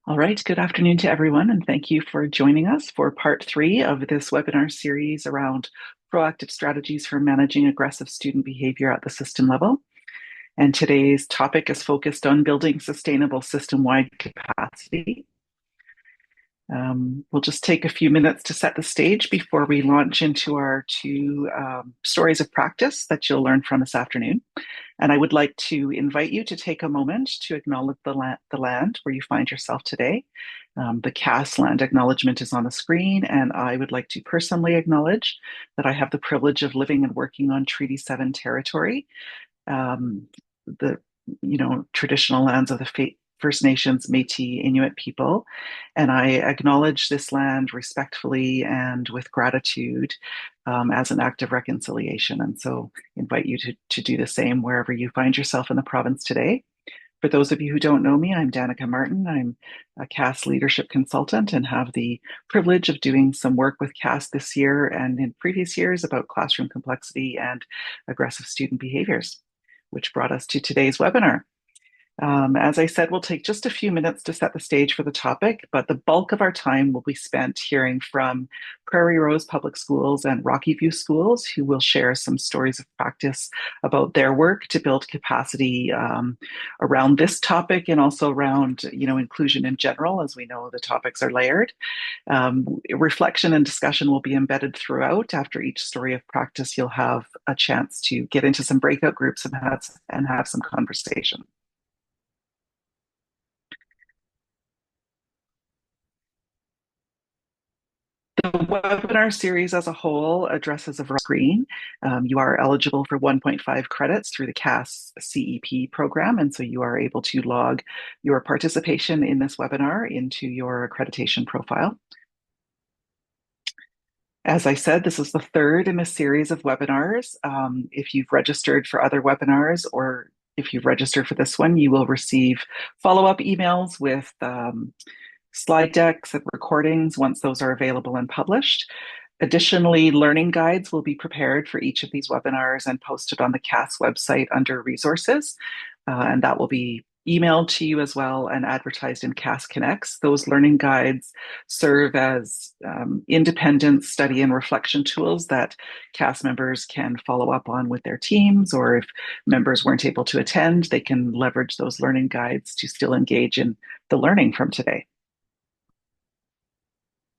All right, good afternoon to everyone, and thank you for joining us for part three of this webinar series around proactive strategies for managing aggressive student behavior at the system level. And today's topic is focused on building sustainable system-wide capacity. We'll just take a few minutes to set the stage before we launch into our two stories of practice that you'll learn from this afternoon. And I would like to invite you to take a moment to acknowledge the land where you find yourself today. The CASS land acknowledgement is on the screen, and I would like to personally acknowledge that I have the privilege of living and working on Treaty 7 territory, the traditional lands of the First Nations, Métis, Inuit people. And I acknowledge this land respectfully and with gratitude as an act of reconciliation. And so invite you to do the same wherever you find yourself in the province today. For those of you who don't know me, I'm Danica Martin. I'm a CASS leadership consultant and have the privilege of doing some work with CASS this year and in previous years about classroom complexity and aggressive student behaviors, which brought us to today's webinar. As I said, we'll take just a few minutes to set the stage for the topic, but the bulk of our time will be spent hearing from Prairie Rose Public Schools and Rocky View Schools, who will share some stories of practice about their work to build capacity around this topic and also around, inclusion in general. As we know, the topics are layered. Reflection and discussion will be embedded throughout. After each story of practice, you'll have a chance to get into some breakout groups and have some conversation. The webinar series as a whole addresses a screen. You are eligible for 1.5 credits through the CASS CEP program, and so you are able to log your participation in this webinar into your accreditation profile. As I said, this is the third in a series of webinars. If you've registered for other webinars or if you've registered for this one, you will receive follow-up emails with slide decks and recordings once those are available and published. Additionally, learning guides will be prepared for each of these webinars and posted on the CASS website under resources, and that will be emailed to you as well and advertised in CASS Connects. Those learning guides serve as independent study and reflection tools that CASS members can follow up on with their teams, or if members weren't able to attend, they can leverage those learning guides to still engage in the learning from today.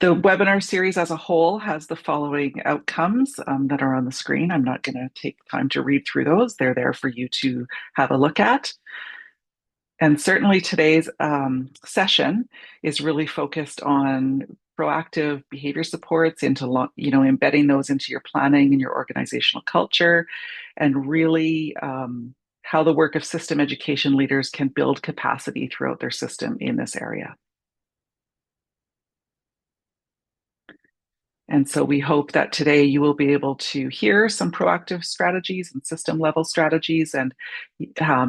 The webinar series as a whole has the following outcomes that are on the screen. I'm not going to take time to read through those. They're there for you to have a look at. And certainly today's session is really focused on proactive behavior supports into, embedding those into your planning and your organizational culture, and really how the work of system education leaders can build capacity throughout their system in this area. And so we hope that today you will be able to hear some proactive strategies and system level strategies and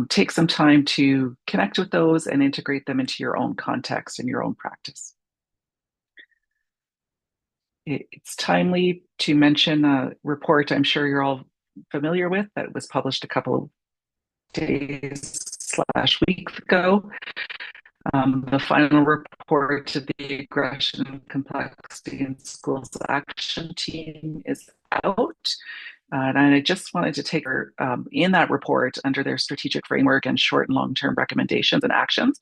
take some time to connect with those and integrate them into your own context and your own practice. It's timely to mention a report I'm sure you're all familiar with that was published a couple of days/weeks ago. The final report to the Aggression and Complexity in Schools Action Team is out. And I just wanted to take her in that report under their strategic framework and short and long-term recommendations and actions.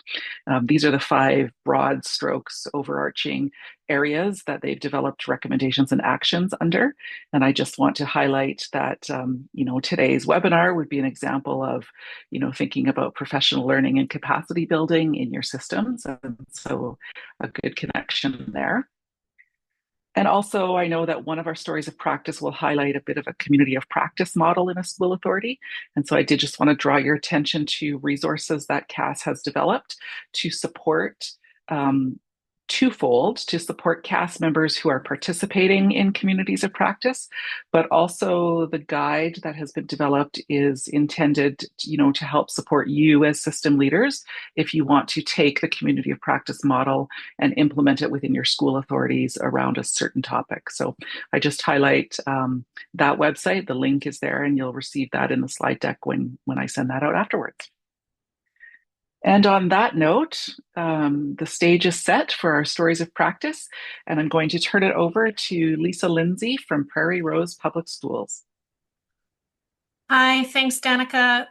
These are the 5 broad strokes, overarching areas that they've developed recommendations and actions under. And I just want to highlight that, today's webinar would be an example of, thinking about professional learning and capacity building in your systems. And so a good connection there. And also, I know that one of our stories of practice will highlight a bit of a community of practice model in a school authority. And so I did just want to draw your attention to resources that CASS has developed to support twofold, to support CASS members who are participating in communities of practice, but also the guide that has been developed is intended, to help support you as system leaders if you want to take the community of practice model and implement it within your school authorities around a certain topic. So I just highlight that website. The link is there, and you'll receive that in the slide deck when I send that out afterwards. And on that note, the stage is set for our stories of practice, and I'm going to turn it over to Lisa Lindsay from Prairie Rose Public Schools. Hi, thanks, Danica.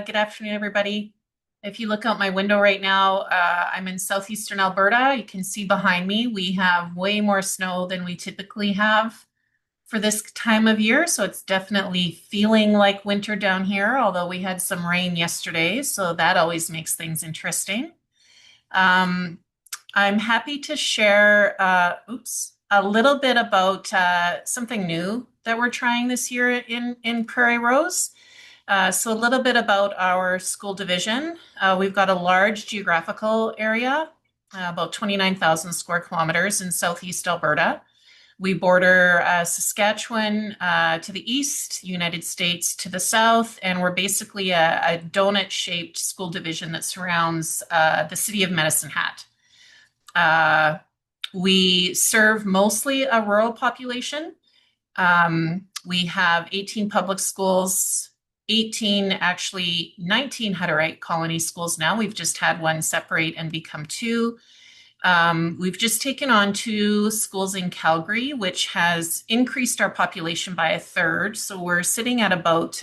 Good afternoon, everybody. If you look out my window right now, I'm in southeastern Alberta. You can see behind me, we have way more snow than we typically have for this time of year. So it's definitely feeling like winter down here, although we had some rain yesterday. So that always makes things interesting. Um, I'm happy to share, a little bit about something new that we're trying this year in Prairie Rose. So a little bit about our school division. We've got a large geographical area, about 29,000 square kilometers in southeast Alberta. We border Saskatchewan to the east, United States to the south, and we're basically a donut-shaped school division that surrounds the city of Medicine Hat. Uh, we serve mostly a rural population. We have 18 public schools, 18, actually 19 Hutterite colony schools now. We've just had one separate and become two. We've just taken on two schools in Calgary, which has increased our population by a third. So we're sitting at about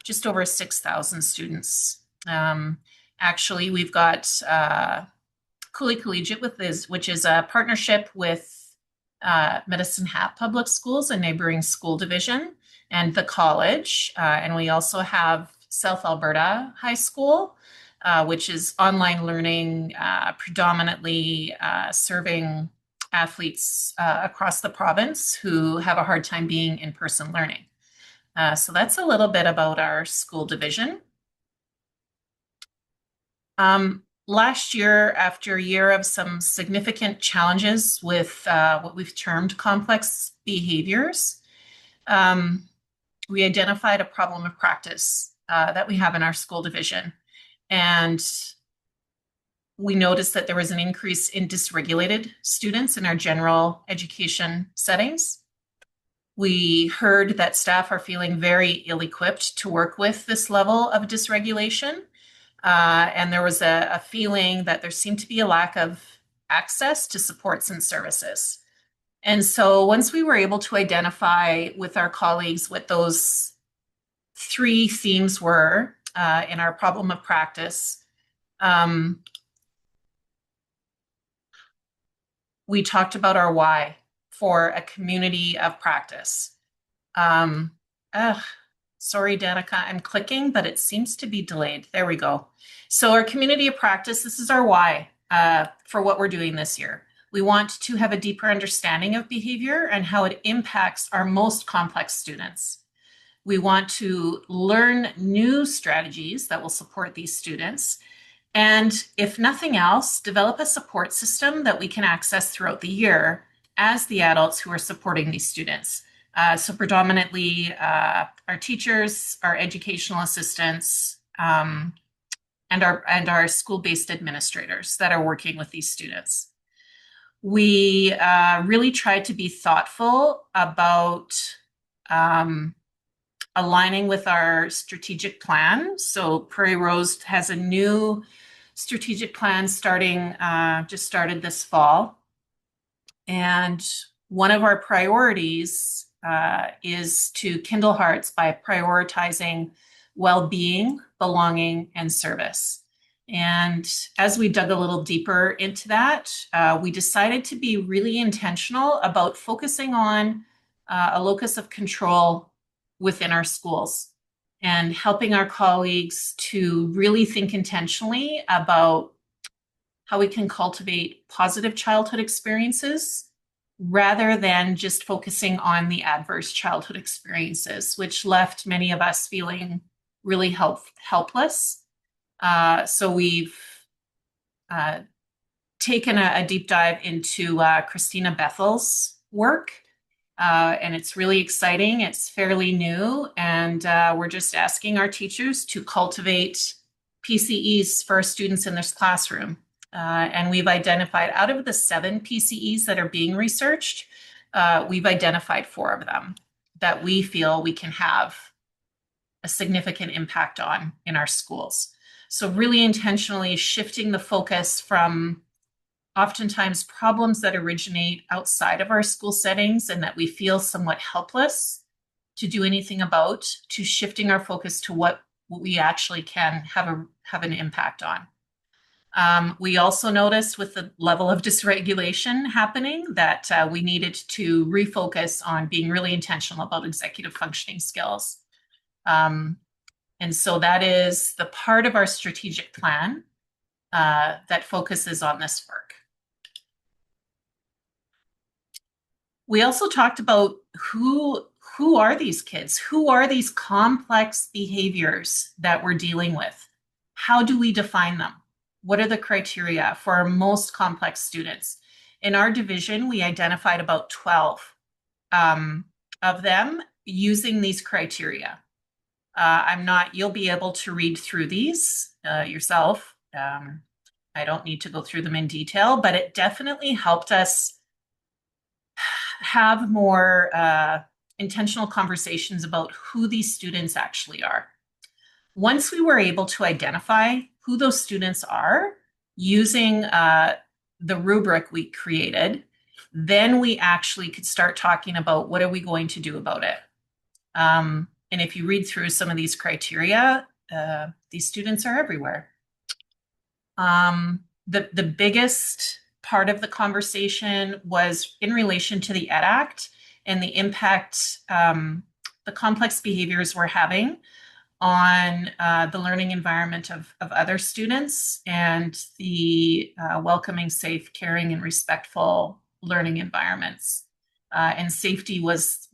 just over 6,000 students. Actually, we've got Cooley Collegiate, which is a partnership with Medicine Hat Public Schools, a neighboring school division, and the college. And we also have South Alberta High School, which is online learning, predominantly serving athletes across the province who have a hard time being in-person learning. So that's a little bit about our school division. Last year, after a year of some significant challenges with what we've termed complex behaviors, we identified a problem of practice that we have in our school division. And we noticed that there was an increase in dysregulated students in our general education settings. We heard that staff are feeling very ill-equipped to work with this level of dysregulation. And there was a feeling that there seemed to be a lack of access to supports and services. And so once we were able to identify with our colleagues what those three themes were in our problem of practice, we talked about our why for a community of practice. Sorry, Danica, I'm clicking, but it seems to be delayed. There we go. So our community of practice, this is our why for what we're doing this year. We want to have a deeper understanding of behavior and how it impacts our most complex students. We want to learn new strategies that will support these students. And if nothing else, develop a support system that we can access throughout the year as the adults who are supporting these students. So predominantly our teachers, our educational assistants, and our school-based administrators that are working with these students. We really tried to be thoughtful about aligning with our strategic plan. So Prairie Rose has a new strategic plan just started this fall. And one of our priorities is to kindle hearts by prioritizing well-being, belonging, and service. And as we dug a little deeper into that, we decided to be really intentional about focusing on a locus of control within our schools and helping our colleagues to really think intentionally about how we can cultivate positive childhood experiences rather than just focusing on the adverse childhood experiences, which left many of us feeling really helpless. So we've taken a deep dive into Christina Bethel's work, and it's really exciting. It's fairly new, and we're just asking our teachers to cultivate PCEs for our students in this classroom. And we've identified out of the 7 PCEs that are being researched, we've identified 4 of them that we feel we can have a significant impact on in our schools. So really intentionally shifting the focus from oftentimes problems that originate outside of our school settings and that we feel somewhat helpless to do anything about, to shifting our focus to what we actually can have an impact on. We also noticed with the level of dysregulation happening that we needed to refocus on being really intentional about executive functioning skills. And so that is the part of our strategic plan that focuses on this work. We also talked about who are these kids? Who are these complex behaviors that we're dealing with? How do we define them? What are the criteria for our most complex students? In our division, we identified about 12 of them using these criteria. You'll be able to read through these yourself. I don't need to go through them in detail, but it definitely helped us have more intentional conversations about who these students actually are. Once we were able to identify who those students are using the rubric we created, then we actually could start talking about what are we going to do about it. And if you read through some of these criteria, these students are everywhere. The biggest part of the conversation was in relation to the ED Act and the impact the complex behaviors we're having on the learning environment of other students and the welcoming, safe, caring, and respectful learning environments. And safety was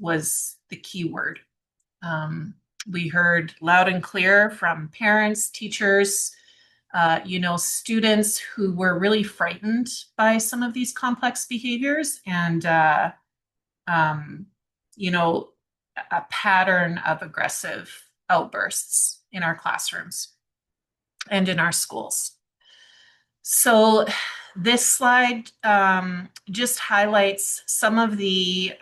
the key word. We heard loud and clear from parents, teachers, students who were really frightened by some of these complex behaviors and, a pattern of aggressive outbursts in our classrooms and in our schools. So this slide just highlights some of the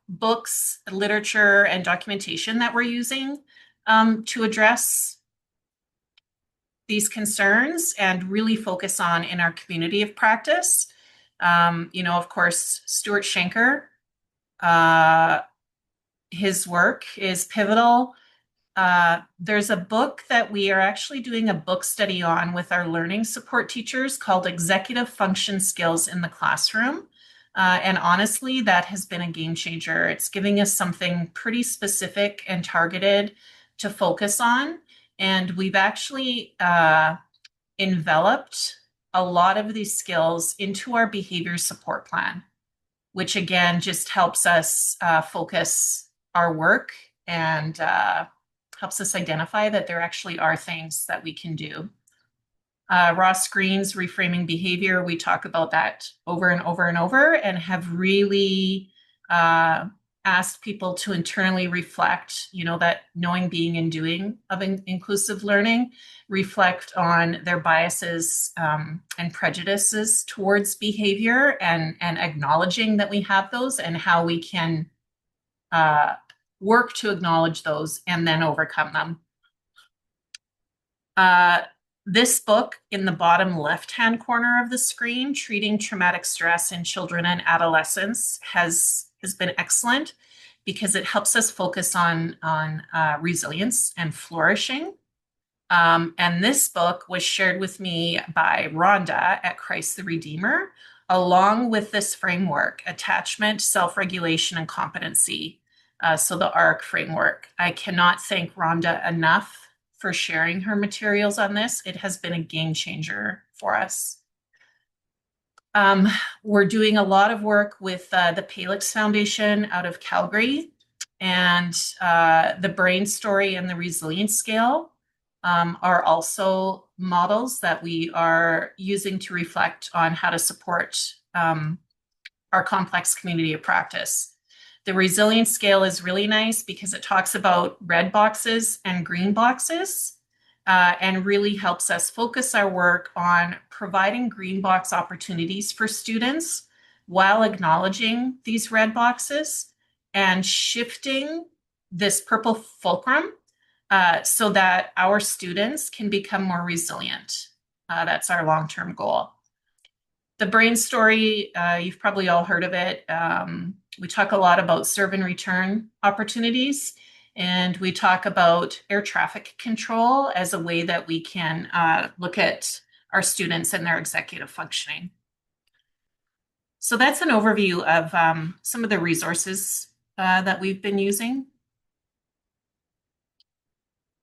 books, literature, and documentation that we're using to address these concerns and really focus on in our community of practice. Of course, Stuart Shanker, his work is pivotal. There's a book that we are actually doing a book study on with our learning support teachers called Executive Function Skills in the Classroom. And honestly, that has been a game changer. It's giving us something pretty specific and targeted to focus on. And we've actually enveloped a lot of these skills into our behavior support plan, which again just helps us focus our work and helps us identify that there actually are things that we can do. Ross Green's Reframing Behavior, we talk about that over and over and over and have really asked people to internally reflect, that knowing, being, and doing of inclusive learning, reflect on their biases and prejudices towards behavior and acknowledging that we have those and how we can work to acknowledge those and then overcome them. This book in the bottom left-hand corner of the screen, Treating Traumatic Stress in Children and Adolescents, has been excellent because it helps us focus on resilience and flourishing. And this book was shared with me by Rhonda at Christ the Redeemer, along with this framework, attachment, self-regulation, and competency. So the ARC framework. I cannot thank Rhonda enough for sharing her materials on this. It has been a game changer for us. We're doing a lot of work with the Palix Foundation out of Calgary, and the Brain Story and the Resilience Scale are also models that we are using to reflect on how to support our complex community of practice. The resilience scale is really nice because it talks about red boxes and green boxes and really helps us focus our work on providing green box opportunities for students while acknowledging these red boxes and shifting this purple fulcrum so that our students can become more resilient. That's our long-term goal. The brain story, you've probably all heard of it. We talk a lot about serve and return opportunities, and we talk about air traffic control as a way that we can look at our students and their executive functioning. So that's an overview of some of the resources that we've been using.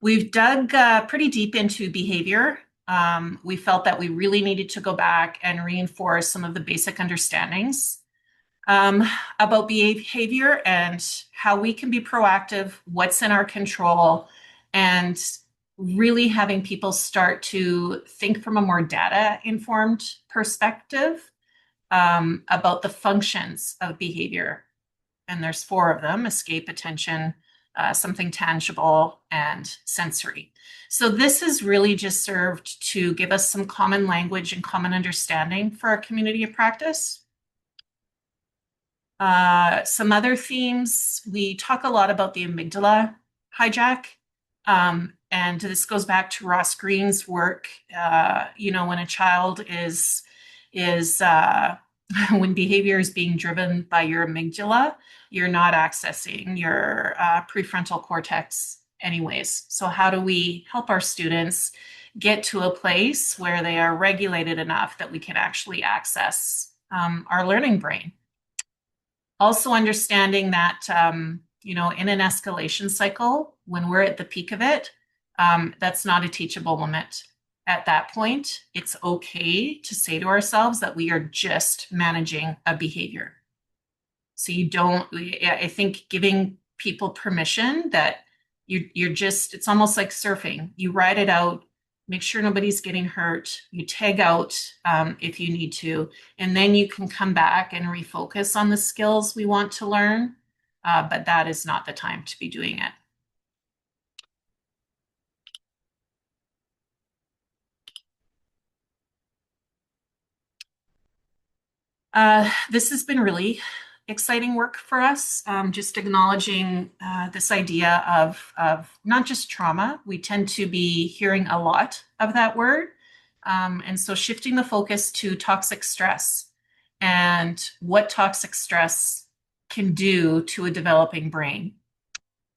We've dug pretty deep into behavior. We felt that we really needed to go back and reinforce some of the basic understandings about behavior and how we can be proactive, what's in our control, and really having people start to think from a more data-informed perspective about the functions of behavior. And there's four of them: escape, attention, something tangible, and sensory. So this is really just served to give us some common language and common understanding for our community of practice. Some other themes, we talk a lot about the amygdala hijack. And this goes back to Ross Greene's work. When a child is when behavior is being driven by your amygdala, you're not accessing your prefrontal cortex anyways. So how do we help our students get to a place where they are regulated enough that we can actually access our learning brain? Also understanding that, in an escalation cycle, when we're at the peak of it, that's not a teachable moment. At that point, it's okay to say to ourselves that we are just managing a behavior. So I think giving people permission that it's almost like surfing. You ride it out, make sure nobody's getting hurt. You tag out if you need to, and then you can come back and refocus on the skills we want to learn. But that is not the time to be doing it. This has been really exciting work for us, just acknowledging this idea of not just trauma. We tend to be hearing a lot of that word. And so shifting the focus to toxic stress and what toxic stress can do to a developing brain.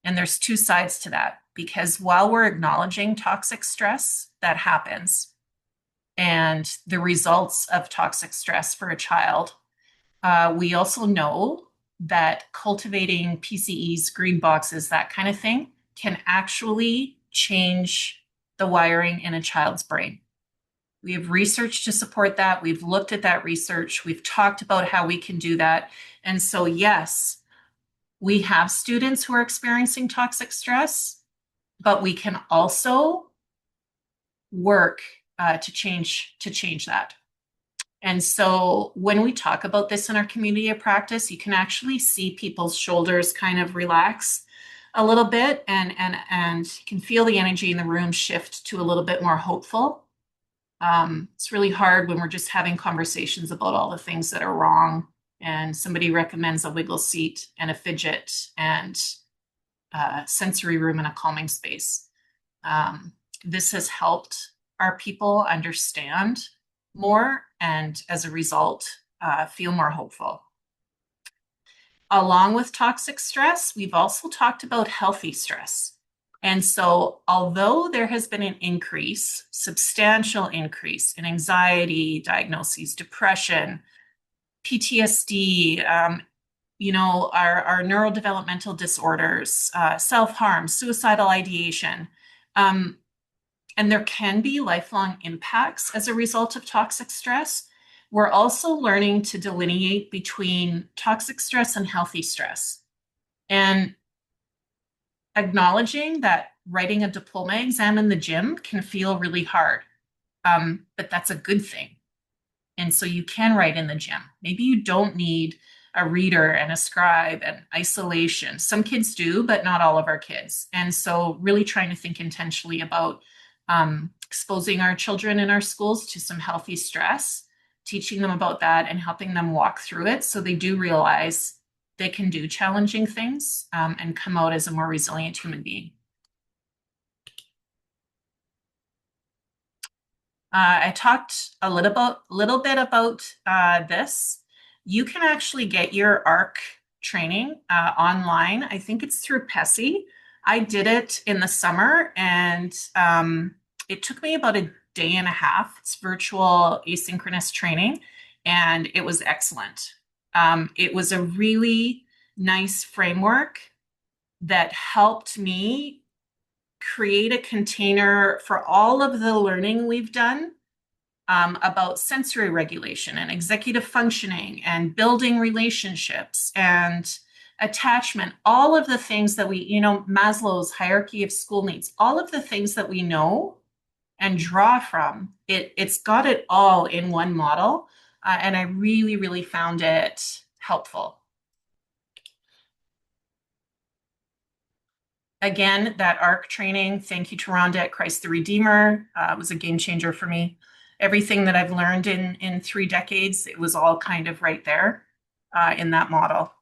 And there's two sides to that, because while we're acknowledging toxic stress that happens and the results of toxic stress for a child, we also know that cultivating PCEs, green boxes, that kind of thing, can actually change the wiring in a child's brain. We have research to support that. We've looked at that research. We've talked about how we can do that. And so, yes, we have students who are experiencing toxic stress, but we can also work to change that. And so when we talk about this in our community of practice, you can actually see people's shoulders kind of relax a little bit, and you can feel the energy in the room shift to a little bit more hopeful. It's really hard when we're just having conversations about all the things that are wrong, and somebody recommends a wiggle seat and a fidget and a sensory room and a calming space. This has helped our people understand more, and as a result, feel more hopeful. Along with toxic stress, we've also talked about healthy stress. And so although there has been an increase, substantial increase in anxiety diagnoses, depression, PTSD, our neurodevelopmental disorders, self-harm, suicidal ideation, and there can be lifelong impacts as a result of toxic stress, we're also learning to delineate between toxic stress and healthy stress. And acknowledging that writing a diploma exam in the gym can feel really hard, but that's a good thing. And so you can write in the gym. Maybe you don't need a reader and a scribe and isolation. Some kids do, but not all of our kids. And so really trying to think intentionally about exposing our children in our schools to some healthy stress, teaching them about that and helping them walk through it so they do realize they can do challenging things and come out as a more resilient human being. I talked little bit about this. You can actually get your ARC training online. I think it's through PESI. I did it in the summer, and it took me about a day and a half. It's virtual asynchronous training, and it was excellent. It was a really nice framework that helped me create a container for all of the learning we've done about sensory regulation and executive functioning and building relationships and attachment, all of the things that Maslow's hierarchy of school needs, all of the things that we know and draw from, it's got it all in one model. And I really, really found it helpful. Again, that ARC training, thank you to Rhonda at Christ the Redeemer, was a game changer for me. Everything that I've learned in 3 decades, it was all kind of right there in that model.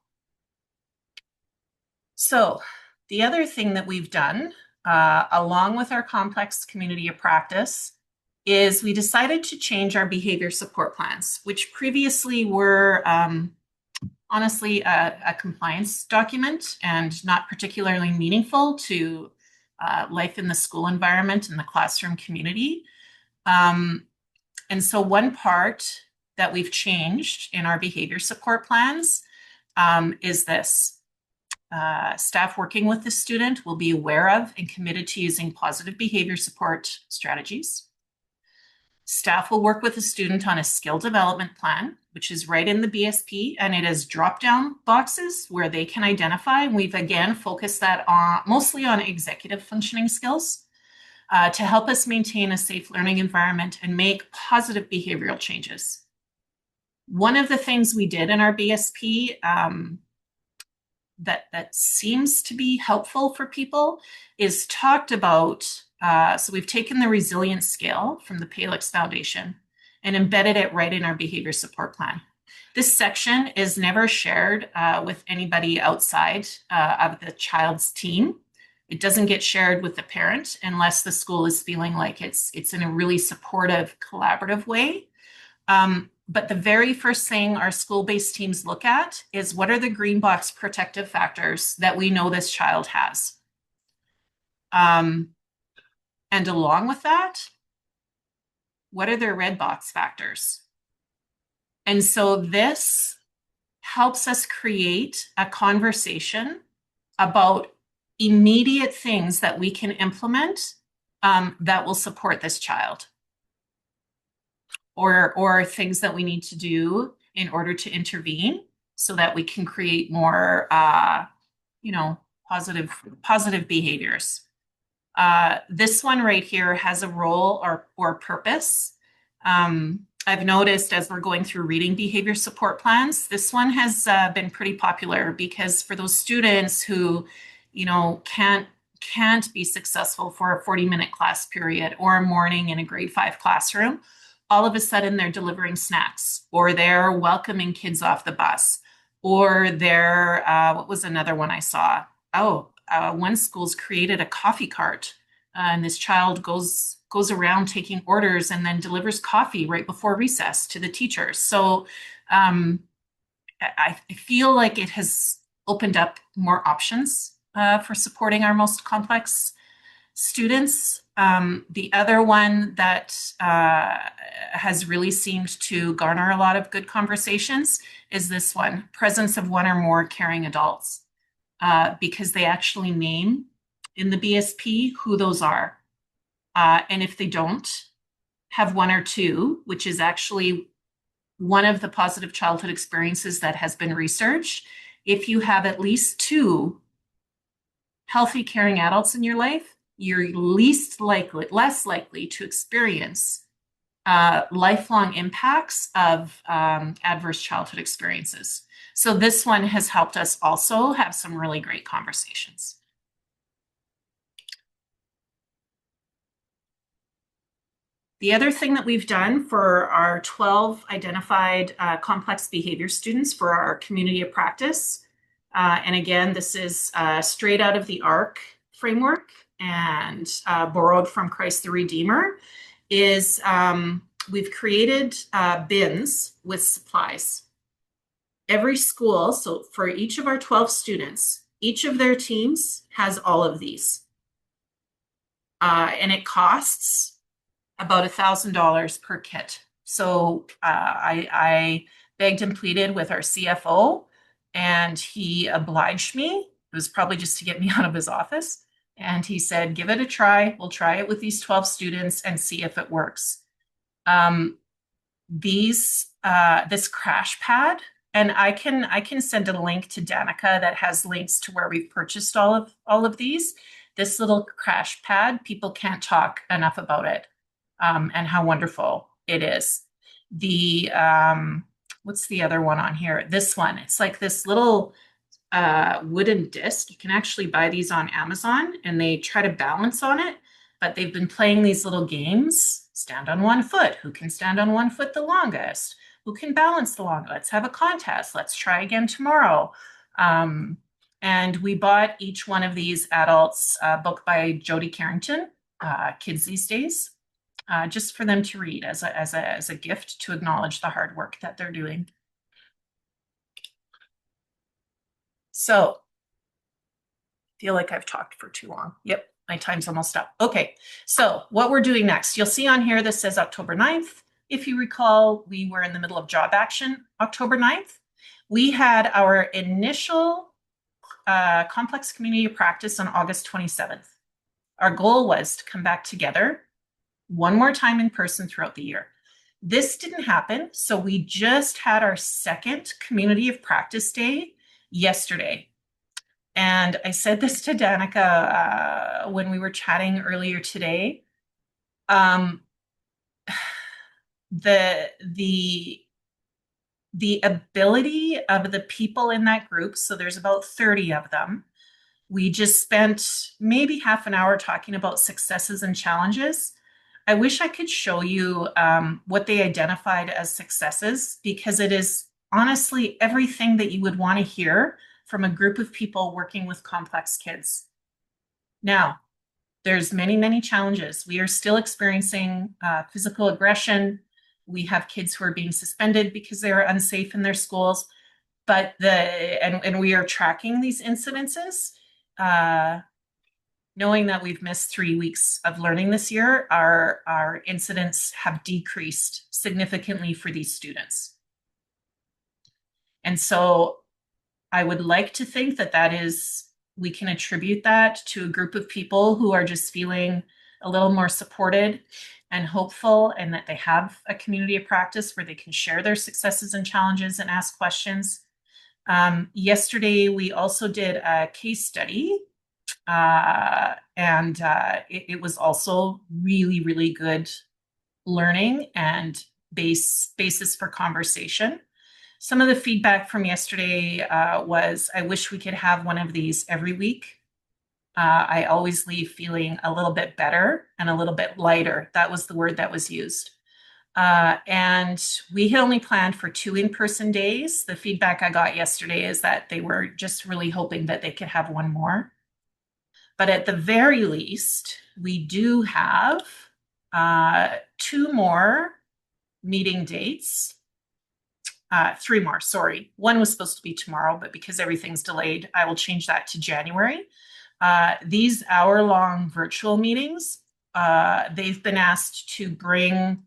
So the other thing that we've done, along with our complex community of practice, is we decided to change our behavior support plans, which previously were honestly a compliance document and not particularly meaningful to life in the school environment and the classroom community. And so one part that we've changed in our behavior support plans is this. Staff working with the student will be aware of and committed to using positive behavior support strategies. Staff will work with the student on a skill development plan, which is right in the BSP, and it has drop-down boxes where they can identify. We've again focused that on mostly on executive functioning skills to help us maintain a safe learning environment and make positive behavioral changes. One of the things we did in our BSP that seems to be helpful for people is talked about. So we've taken the resilience scale from the Palix Foundation and embedded it right in our behavior support plan. This section is never shared with anybody outside of the child's team. It doesn't get shared with the parent unless the school is feeling like it's in a really supportive, collaborative way. But the very first thing our school-based teams look at is what are the green box protective factors that we know this child has. And along with that, what are their red box factors? And so this helps us create a conversation about immediate things that we can implement that will support this child. Or things that we need to do in order to intervene so that we can create more, positive behaviors. This one right here has a role or purpose. I've noticed as we're going through reading behavior support plans, this one has been pretty popular because for those students who, can't be successful for a 40-minute class period or a morning in a grade 5 classroom, all of a sudden they're delivering snacks or they're welcoming kids off the bus or they're, what was another one I saw? One school's created a coffee cart and this child goes around taking orders and then delivers coffee right before recess to the teachers. So I feel like it has opened up more options for supporting our most complex students. The other one that has really seemed to garner a lot of good conversations is this one, presence of one or more caring adults, because they actually name in the BSP who those are. And if they don't have one or two, which is actually one of the positive childhood experiences that has been researched, if you have at least 2 healthy, caring adults in your life, you're less likely to experience lifelong impacts of adverse childhood experiences. So this one has helped us also have some really great conversations. The other thing that we've done for our 12 identified complex behavior students for our community of practice, and again, this is straight out of the ARC framework and borrowed from Christ the Redeemer, is we've created bins with supplies. Every school, so for each of our 12 students, each of their teams has all of these. And it costs about $1,000 per kit. So I begged and pleaded with our CFO, and he obliged me. It was probably just to get me out of his office. And he said, give it a try. We'll try it with these 12 students and see if it works. This crash pad, and I can send a link to Danica that has links to where we've purchased all of these. This little crash pad, people can't talk enough about it, and how wonderful it is. The what's the other one on here? This one. It's like this little wooden disc. You can actually buy these on Amazon, and they try to balance on it, but they've been playing these little games. Stand on one foot. Who can stand on one foot the longest? Who can balance the longest? Let's have a contest. Let's try again tomorrow. And we bought each one of these adults, a book by Jody Carrington, Kids These Days, just for them to read as a gift to acknowledge the hard work that they're doing. So, feel like I've talked for too long. Yep, my time's almost up. Okay, so what we're doing next, you'll see on here, this says October 9th. If you recall, we were in the middle of job action October 9th. We had our initial complex community of practice on August 27th. Our goal was to come back together one more time in person throughout the year. This didn't happen, so we just had our second community of practice day yesterday. And I said this to Danica when we were chatting earlier today. The ability of the people in that group, so there's about 30 of them. We just spent maybe half an hour talking about successes and challenges. I wish I could show you what they identified as successes, because it is honestly everything that you would want to hear from a group of people working with complex kids. Now, there's many, many challenges. We are still experiencing physical aggression. We have kids who are being suspended because they are unsafe in their schools. But we are tracking these incidences. Knowing that we've missed 3 weeks of learning this year, our incidents have decreased significantly for these students. And so I would like to think we can attribute that to a group of people who are just feeling a little more supported and hopeful, and that they have a community of practice where they can share their successes and challenges and ask questions. Yesterday, we also did a case study, and it was also really, really good learning and basis for conversation. Some of the feedback from yesterday was, I wish we could have one of these every week. I always leave feeling a little bit better and a little bit lighter. That was the word that was used. And we had only planned for 2 in-person days. The feedback I got yesterday is that they were just really hoping that they could have one more. But at the very least, we do have 2 more meeting dates. 3 more, sorry. One was supposed to be tomorrow, but because everything's delayed, I will change that to January. These hour-long virtual meetings, they've been asked to bring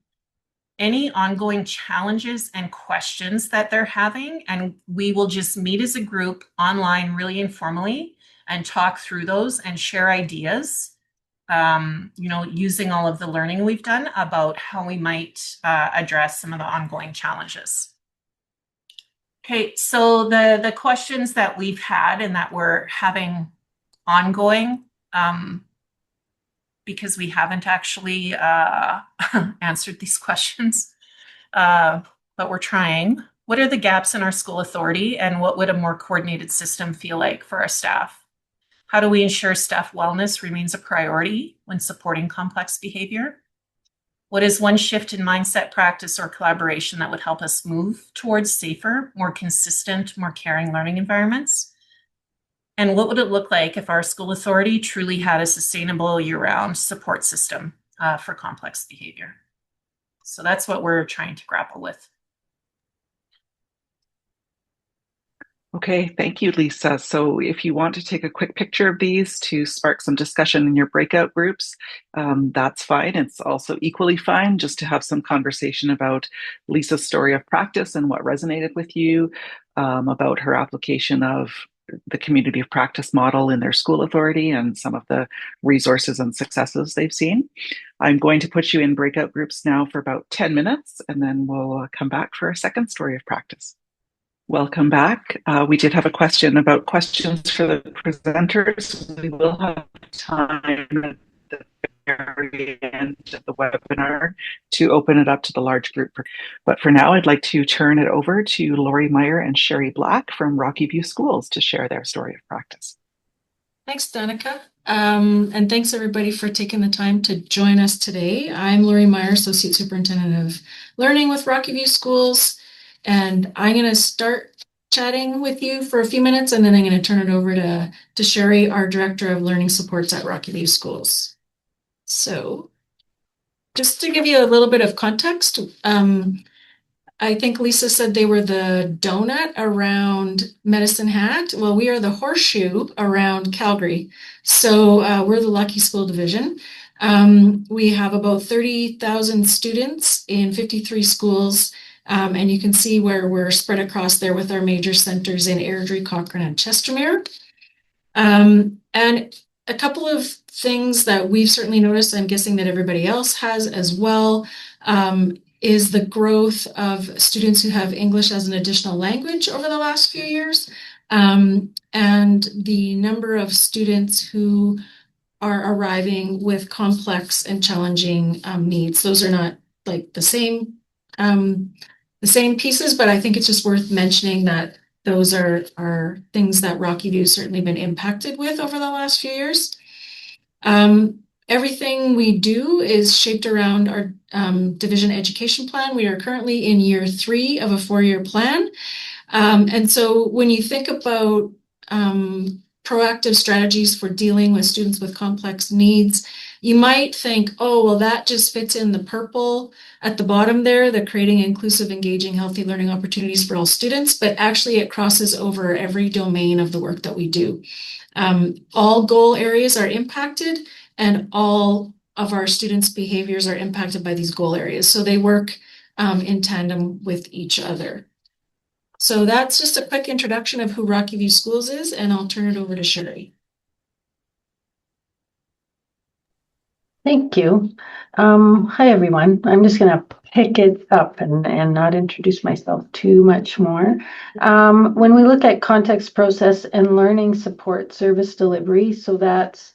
any ongoing challenges and questions that they're having, and we will just meet as a group online really informally and talk through those and share ideas, using all of the learning we've done about how we might address some of the ongoing challenges. Okay, so the questions that we've had and that we're having ongoing, because we haven't actually answered these questions, but we're trying. What are the gaps in our school authority, and what would a more coordinated system feel like for our staff? How do we ensure staff wellness remains a priority when supporting complex behavior? What is one shift in mindset, practice, or collaboration that would help us move towards safer, more consistent, more caring learning environments? And what would it look like if our school authority truly had a sustainable year-round support system? for complex behavior. So that's what we're trying to grapple with. Okay, thank you, Lisa. So if you want to take a quick picture of these to spark some discussion in your breakout groups, that's fine. It's also equally fine just to have some conversation about Lisa's story of practice and what resonated with you, about her application of the community of practice model in their school authority and some of the resources and successes they've seen. I'm going to put you in breakout groups now for about 10 minutes, and then we'll come back for a second story of practice. Welcome back. We did have a question about questions for the presenters. We will have time at the very end of the webinar to open it up to the large group. But for now, I'd like to turn it over to Lori Meyer and Sherry Black from Rocky View Schools to share their story of practice. Thanks, Danica. And thanks everybody for taking the time to join us today. I'm Lori Meyer, Associate Superintendent of Learning with Rocky View Schools. And I'm going to start chatting with you for a few minutes, and then I'm going to turn it over to Sherry, our Director of Learning Supports at Rocky View Schools. So just to give you a little bit of context, I think Lisa said they were the donut around Medicine Hat. Well, we are the horseshoe around Calgary. So we're the Lucky School Division. We have about 30,000 students in 53 schools. And you can see where we're spread across there with our major centers in Airdrie, Cochrane, and Chestermere. And a couple of things that we've certainly noticed, I'm guessing that everybody else has as well, is the growth of students who have English as an additional language over the last few years, and the number of students who are arriving with complex and challenging needs. Those are not like the same pieces, but I think it's just worth mentioning that those are things that Rocky View has certainly been impacted with over the last few years. Everything we do is shaped around our division education plan. We are currently in year 3 of a 4-year plan. And so when you think about proactive strategies for dealing with students with complex needs, you might think, oh, well, that just fits in the purple at the bottom there, the creating inclusive, engaging, healthy learning opportunities for all students, but actually it crosses over every domain of the work that we do. All goal areas are impacted, and all of our students' behaviors are impacted by these goal areas. So they work in tandem with each other. So that's just a quick introduction of who Rocky View Schools is, and I'll turn it over to Sherry. Thank you. Hi, everyone. I'm just going to pick it up and not introduce myself too much more. When we look at context, process, and learning support service delivery, so that's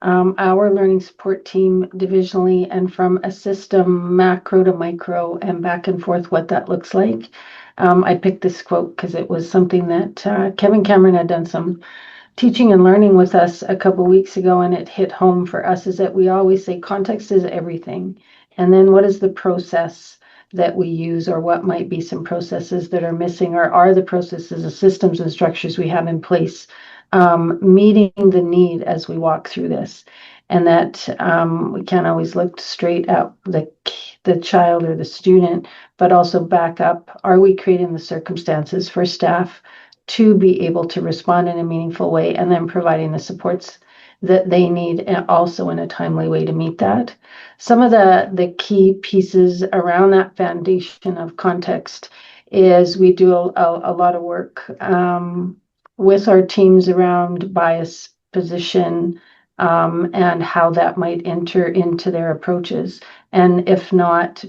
our learning support team divisionally and from a system macro to micro and back and forth what that looks like. I picked this quote because it was something that Kevin Cameron had done some teaching and learning with us a couple weeks ago, and it hit home for us, is that we always say context is everything. And then what is the process that we use, or what might be some processes that are missing, or are the processes, the systems and structures we have in place meeting the need as we walk through this? And that we can't always look straight at the child or the student, but also back up, are we creating the circumstances for staff to be able to respond in a meaningful way, and then providing the supports that they need, and also in a timely way to meet that. Some of the key pieces around that foundation of context is we do a lot of work with our teams around bias, position, and how that might enter into their approaches. And if not,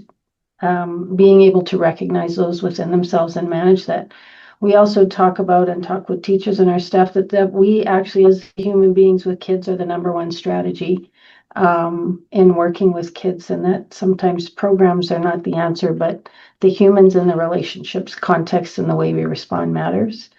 being able to recognize those within themselves and manage that. We also talk about and talk with teachers and our staff that we actually, as human beings with kids, are the number one strategy in working with kids, and that sometimes programs are not the answer, but the humans and the relationships, context, and the way we respond matters.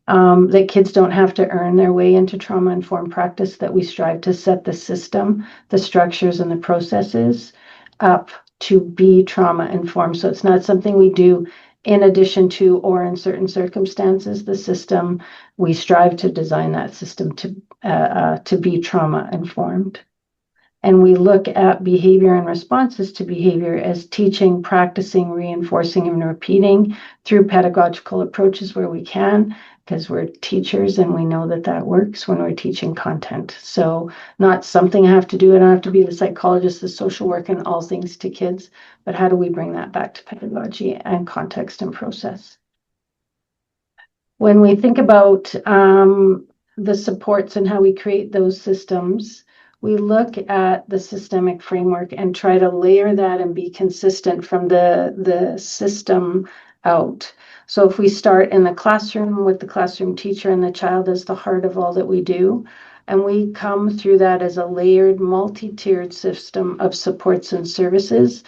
That kids don't have to earn their way into trauma-informed practice, that we strive to set the system, the structures, and the processes up to be trauma-informed. So it's not something we do in addition to, or in certain circumstances, the system. We strive to design that system to be trauma-informed. And we look at behavior and responses to behavior as teaching, practicing, reinforcing, and repeating through pedagogical approaches where we can, because we're teachers and we know that that works when we're teaching content. So not something I have to do. I don't have to be the psychologist, the social work, and all things to kids, but how do we bring that back to pedagogy and context and process? When we think about the supports and how we create those systems, we look at the systemic framework and try to layer that and be consistent from the system out. So if we start in the classroom with the classroom teacher and the child as the heart of all that we do, and we come through that as a layered, multi-tiered system of supports and services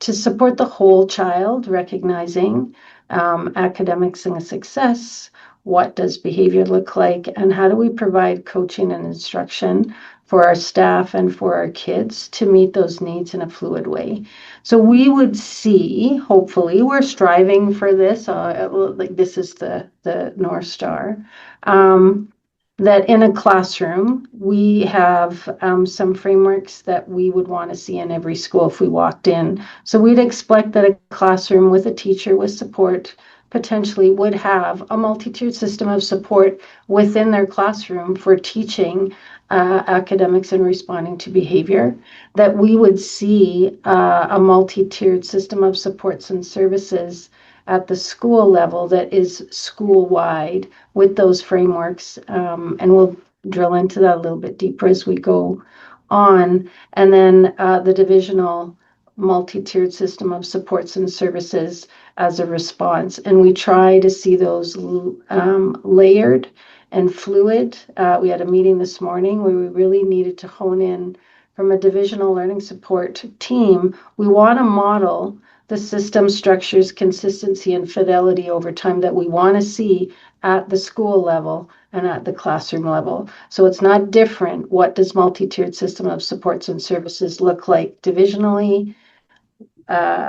to support the whole child, recognizing academics and success, what does behavior look like, and how do we provide coaching and instruction for our staff and for our kids to meet those needs in a fluid way. So we would see, hopefully, we're striving for this, like this is the North Star, that in a classroom, we have some frameworks that we would want to see in every school if we walked in. So we'd expect that a classroom with a teacher with support potentially would have a multi-tiered system of support within their classroom for teaching academics and responding to behavior, that we would see a multi-tiered system of supports and services at the school level that is school-wide with those frameworks. And we'll drill into that a little bit deeper as we go on. And then the divisional multi-tiered system of supports and services as a response. And we try to see those layered and fluid. We had a meeting this morning where we really needed to hone in from a divisional learning support team. We want to model the system structures, consistency, and fidelity over time that we want to see at the school level and at the classroom level. So it's not different. What does multi-tiered system of supports and services look like divisionally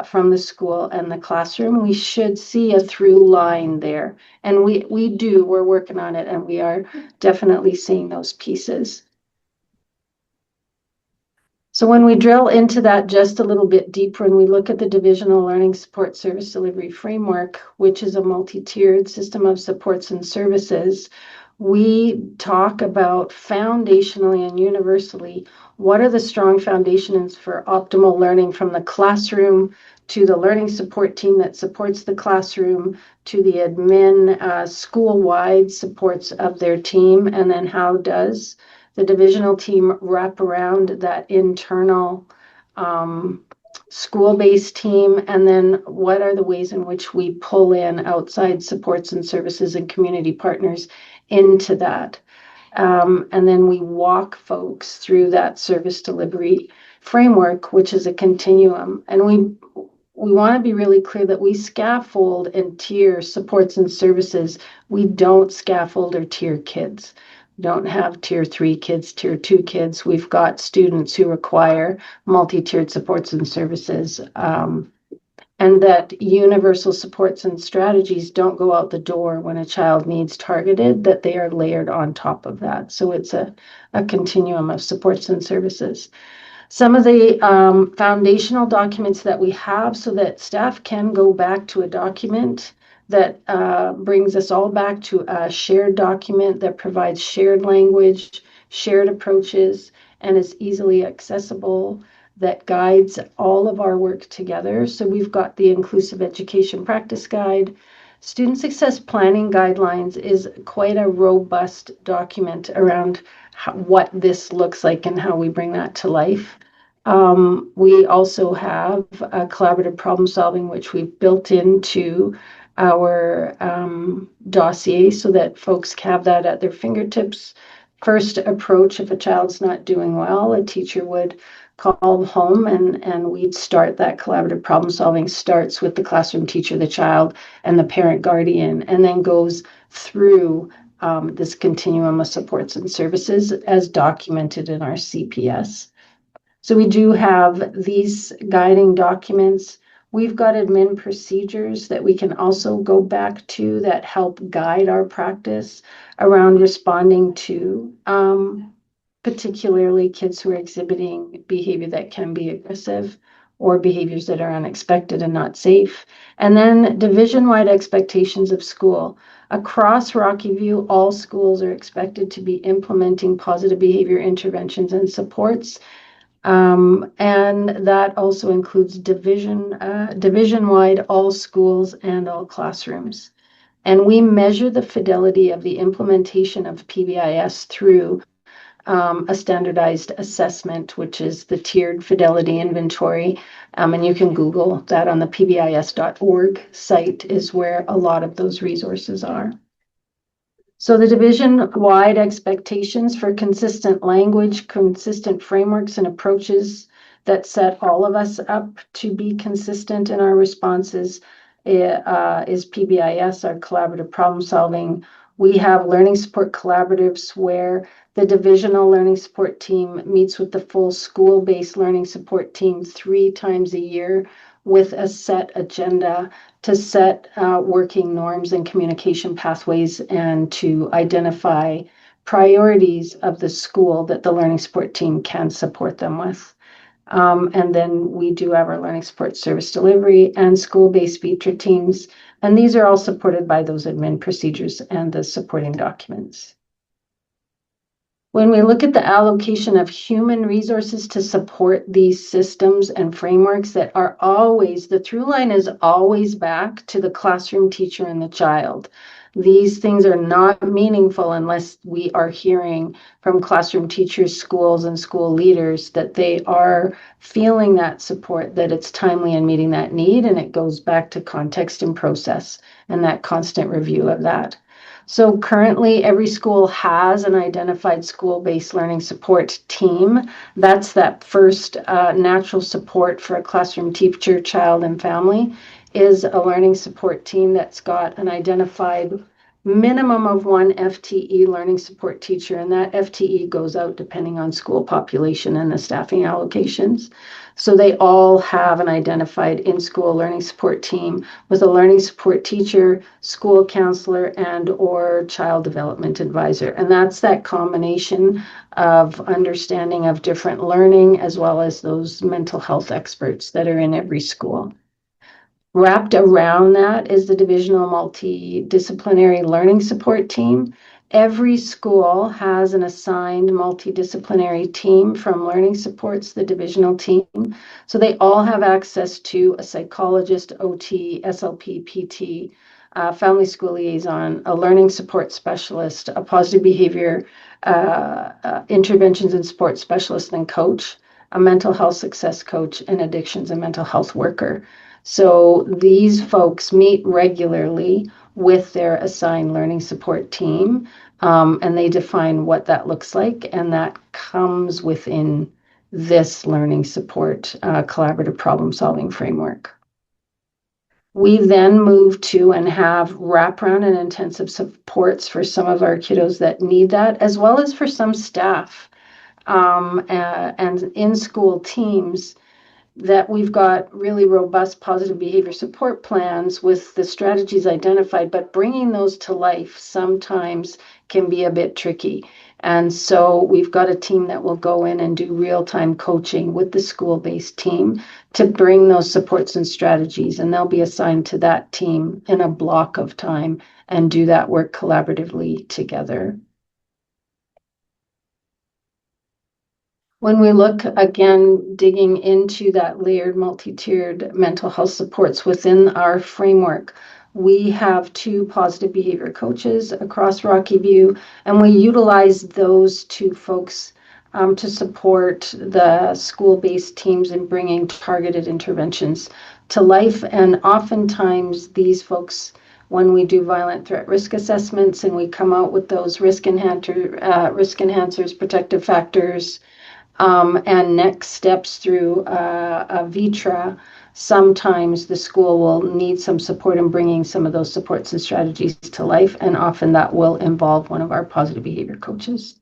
from the school and the classroom? We should see a through line there. And we're working on it, and we are definitely seeing those pieces. So when we drill into that just a little bit deeper and we look at the divisional learning support service delivery framework, which is a multi-tiered system of supports and services, we talk about foundationally and universally, what are the strong foundations for optimal learning from the classroom to the learning support team that supports the classroom to the admin school-wide supports of their team, and then how does the divisional team wrap around that internal school-based team, and then what are the ways in which we pull in outside supports and services and community partners into that. And then we walk folks through that service delivery framework, which is a continuum. And we want to be really clear that we scaffold and tier supports and services. We don't scaffold or tier kids. Don't have tier 3 kids, tier 2 kids. We've got students who require multi-tiered supports and services, and that universal supports and strategies don't go out the door when a child needs targeted, that they are layered on top of that. So it's a continuum of supports and services. Some of the foundational documents that we have so that staff can go back to a document that brings us all back to a shared document that provides shared language, shared approaches, and is easily accessible, that guides all of our work together. So we've got the Inclusive Education Practice Guide. Student Success Planning Guidelines is quite a robust document around what this looks like and how we bring that to life. We also have collaborative problem solving, which we've built into our dossier so that folks have that at their fingertips. First approach, if a child's not doing well, a teacher would call home and we'd start that collaborative problem solving, starts with the classroom teacher, the child, and the parent guardian, and then goes through this continuum of supports and services as documented in our CPS. So we do have these guiding documents. We've got admin procedures that we can also go back to that help guide our practice around responding to particularly kids who are exhibiting behavior that can be aggressive or behaviors that are unexpected and not safe. And then division-wide expectations of school. Across Rocky View, all schools are expected to be implementing positive behavior interventions and supports. And that also includes division-wide, all schools and all classrooms. And we measure the fidelity of the implementation of PBIS through a standardized assessment, which is the tiered fidelity inventory. And you can Google that on the pbis.org site is where a lot of those resources are. So the division-wide expectations for consistent language, consistent frameworks and approaches that set all of us up to be consistent in our responses is PBIS, our collaborative problem solving. We have learning support collaboratives where the divisional learning support team meets with the full school-based learning support team 3 times a year with a set agenda to set working norms and communication pathways and to identify priorities of the school that the learning support team can support them with. And then we do have our learning support service delivery and school-based feature teams. And these are all supported by those admin procedures and the supporting documents. When we look at the allocation of human resources to support these systems and frameworks that are always, the through line is always back to the classroom teacher and the child. These things are not meaningful unless we are hearing from classroom teachers, schools, and school leaders that they are feeling that support, that it's timely and meeting that need, and it goes back to context and process and that constant review of that. So currently, every school has an identified school-based learning support team. That's that first natural support for a classroom teacher, child, and family is a learning support team that's got an identified minimum of 1 FTE learning support teacher, and that FTE goes out depending on school population and the staffing allocations. So they all have an identified in-school learning support team with a learning support teacher, school counselor, and or child development advisor. And that's that combination of understanding of different learning as well as those mental health experts that are in every school. Wrapped around that is the divisional multidisciplinary learning support team. Every school has an assigned multidisciplinary team from learning supports, the divisional team. So they all have access to a psychologist, OT, SLP, PT, family school liaison, a learning support specialist, a positive behavior interventions and support specialist and coach, a mental health success coach, and addictions and mental health worker. So these folks meet regularly with their assigned learning support team, and they define what that looks like, and that comes within this learning support collaborative problem-solving framework. We then move to and have wraparound and intensive supports for some of our kiddos that need that, as well as for some staff and in-school teams that we've got really robust positive behavior support plans with the strategies identified, but bringing those to life sometimes can be a bit tricky. And so we've got a team that will go in and do real-time coaching with the school-based team to bring those supports and strategies, and they'll be assigned to that team in a block of time and do that work collaboratively together. When we look again, digging into that layered multi-tiered mental health supports within our framework, we have 2 positive behavior coaches across Rocky View, and we utilize those 2 folks to support the school-based teams in bringing targeted interventions to life. And oftentimes these folks, when we do violent threat risk assessments and we come out with those risk enhancers, protective factors, and next steps through a VITRA, sometimes the school will need some support in bringing some of those supports and strategies to life, and often that will involve one of our positive behavior coaches.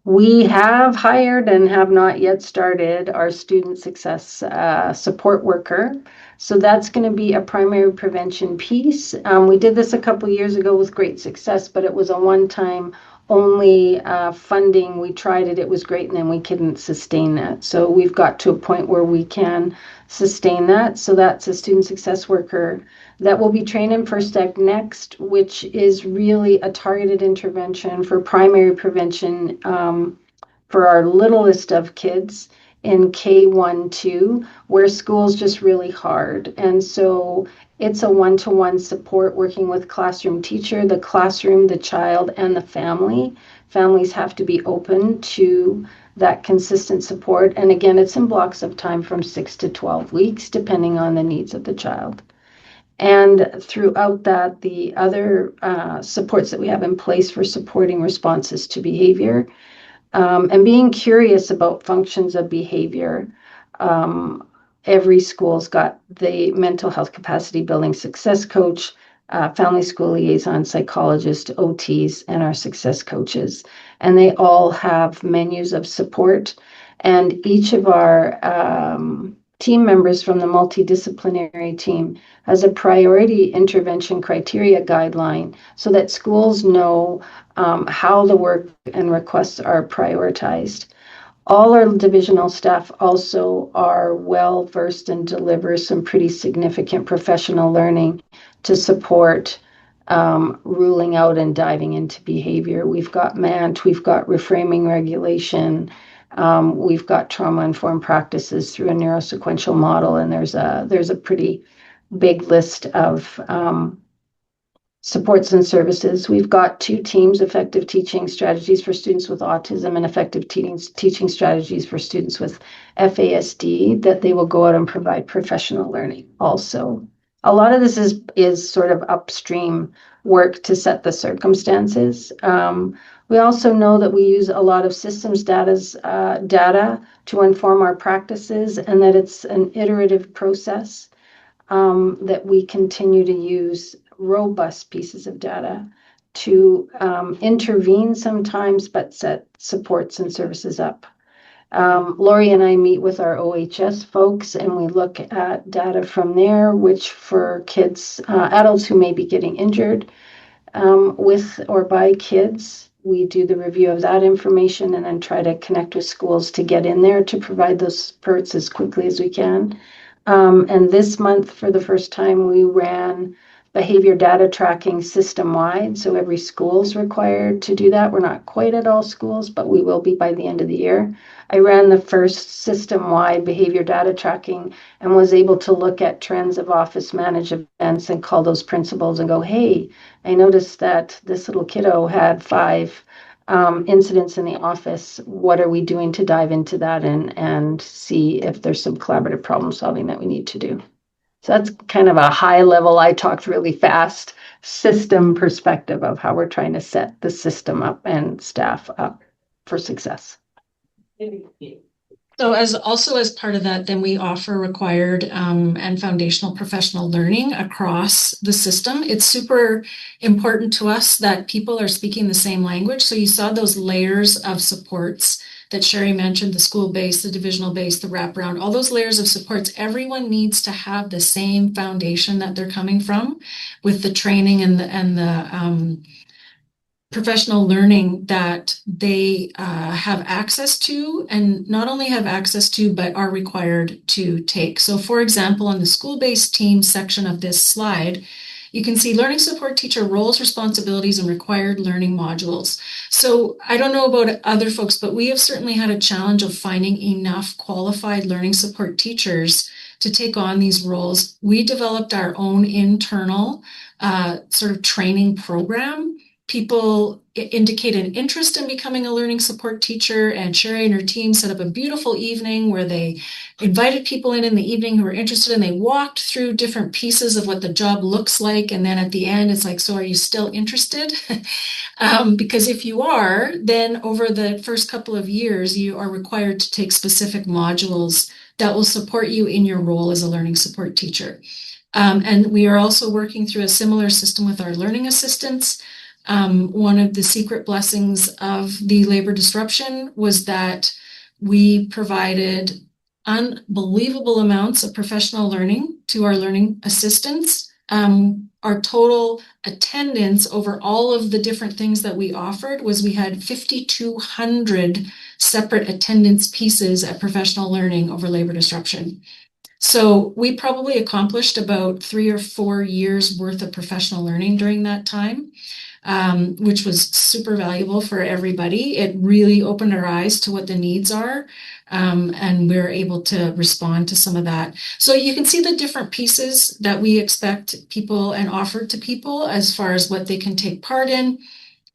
We have hired and have not yet started our student success support worker. So that's going to be a primary prevention piece. We did this a couple years ago with great success, but it was a one-time only funding. We tried it, it was great, and then we couldn't sustain that. So we've got to a point where we can sustain that. So that's a student success worker that will be trained in First Act Next, which is really a targeted intervention for primary prevention for our littlest of kids in K1-2, where school's just really hard. And so it's a one-to-one support working with classroom teacher, the classroom, the child, and the family. Families have to be open to that consistent support. And again, it's in blocks of time from 6 to 12 weeks, depending on the needs of the child. And throughout that, the other supports that we have in place for supporting responses to behavior and being curious about functions of behavior. Every school's got the mental health capacity building success coach, family school liaison, psychologist, OTs, and our success coaches. And they all have menus of support. And each of our team members from the multidisciplinary team has a priority intervention criteria guideline so that schools know how the work and requests are prioritized. All our divisional staff also are well versed and deliver some pretty significant professional learning to support ruling out and diving into behavior. We've got MANT, we've got reframing regulation, we've got trauma-informed practices through a neurosequential model, and there's a pretty big list of supports and services. We've got 2 teams, effective teaching strategies for students with autism and effective teaching strategies for students with FASD, that they will go out and provide professional learning also. A lot of this is sort of upstream work to set the circumstances. We also know that we use a lot of systems data to inform our practices, and that it's an iterative process, that we continue to use robust pieces of data to intervene sometimes, but set supports and services up. Lori and I meet with our OHS folks, and we look at data from there, which for kids, adults who may be getting injured with or by kids, we do the review of that information and then try to connect with schools to get in there to provide those supports as quickly as we can. And this month, for the first time, we ran behavior data tracking system-wide. So every school is required to do that. We're not quite at all schools, but we will be by the end of the year. I ran the first system-wide behavior data tracking and was able to look at trends of office managed events and call those principals and go, hey, I noticed that this little kiddo had 5 incidents in the office. What are we doing to dive into that and see if there's some collaborative problem solving that we need to do? So that's kind of a high level, I talked really fast, system perspective of how we're trying to set the system up and staff up for success. So as part of that, then we offer required and foundational professional learning across the system. It's super important to us that people are speaking the same language. So you saw those layers of supports that Sherry mentioned, the school-based, the divisional-based, the wraparound, all those layers of supports. Everyone needs to have the same foundation that they're coming from with the training and the professional learning that they have access to, and not only have access to, but are required to take. So for example, on the school-based team section of this slide, you can see learning support teacher roles, responsibilities, and required learning modules. So I don't know about other folks, but we have certainly had a challenge of finding enough qualified learning support teachers to take on these roles. We developed our own internal sort of training program. People indicate an interest in becoming a learning support teacher, and Sherry and her team set up a beautiful evening where they invited people in the evening who were interested, and they walked through different pieces of what the job looks like. And then at the end, it's like, so are you still interested? Because if you are, then over the first couple of years, you are required to take specific modules that will support you in your role as a learning support teacher. And we are also working through a similar system with our learning assistants. One of the secret blessings of the labor disruption was that we provided unbelievable amounts of professional learning to our learning assistants. Our total attendance over all of the different things that we offered was we had 5,200 separate attendance pieces at professional learning over labor disruption. So we probably accomplished about 3 or 4 years worth of professional learning during that time, which was super valuable for everybody. It really opened our eyes to what the needs are, and we're able to respond to some of that. So you can see the different pieces that we expect people and offer to people as far as what they can take part in.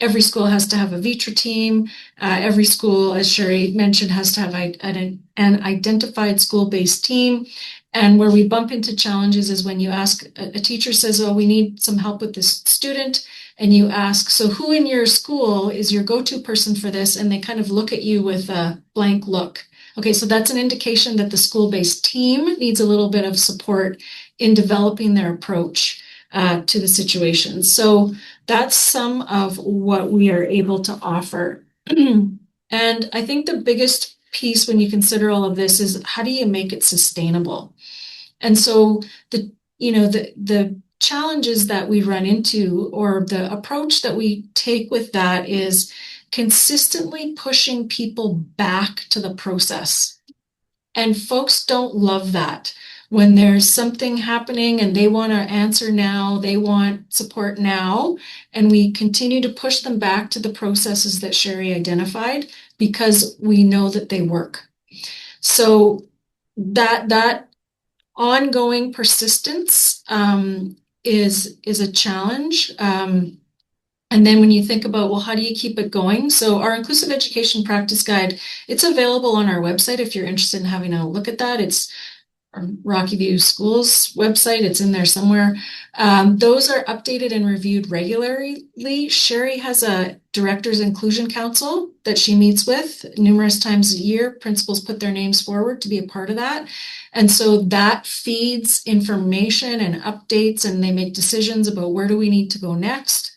Every school has to have a Vitra team. Every school, as Sherry mentioned, has to have an identified school-based team. And where we bump into challenges is when you ask, a teacher says, oh, we need some help with this student. And you ask, so who in your school is your go-to person for this? And they kind of look at you with a blank look. Okay, so that's an indication that the school-based team needs a little bit of support in developing their approach to the situation. So that's some of what we are able to offer. And I think the biggest piece when you consider all of this is how do you make it sustainable? And so the challenges that we run into or the approach that we take with that is consistently pushing people back to the process. And folks don't love that. When there's something happening and they want to answer now, they want support now, and we continue to push them back to the processes that Sherry identified because we know that they work. So that ongoing persistence is a challenge. And then when you think about, well, how do you keep it going? So our Inclusive Education Practice Guide, it's available on our website if you're interested in having a look at that. It's Rocky View Schools website. It's in there somewhere. Those are updated and reviewed regularly. Sherry has a Directors Inclusion Council that she meets with numerous times a year. Principals put their names forward to be a part of that. And so that feeds information and updates, and they make decisions about where do we need to go next.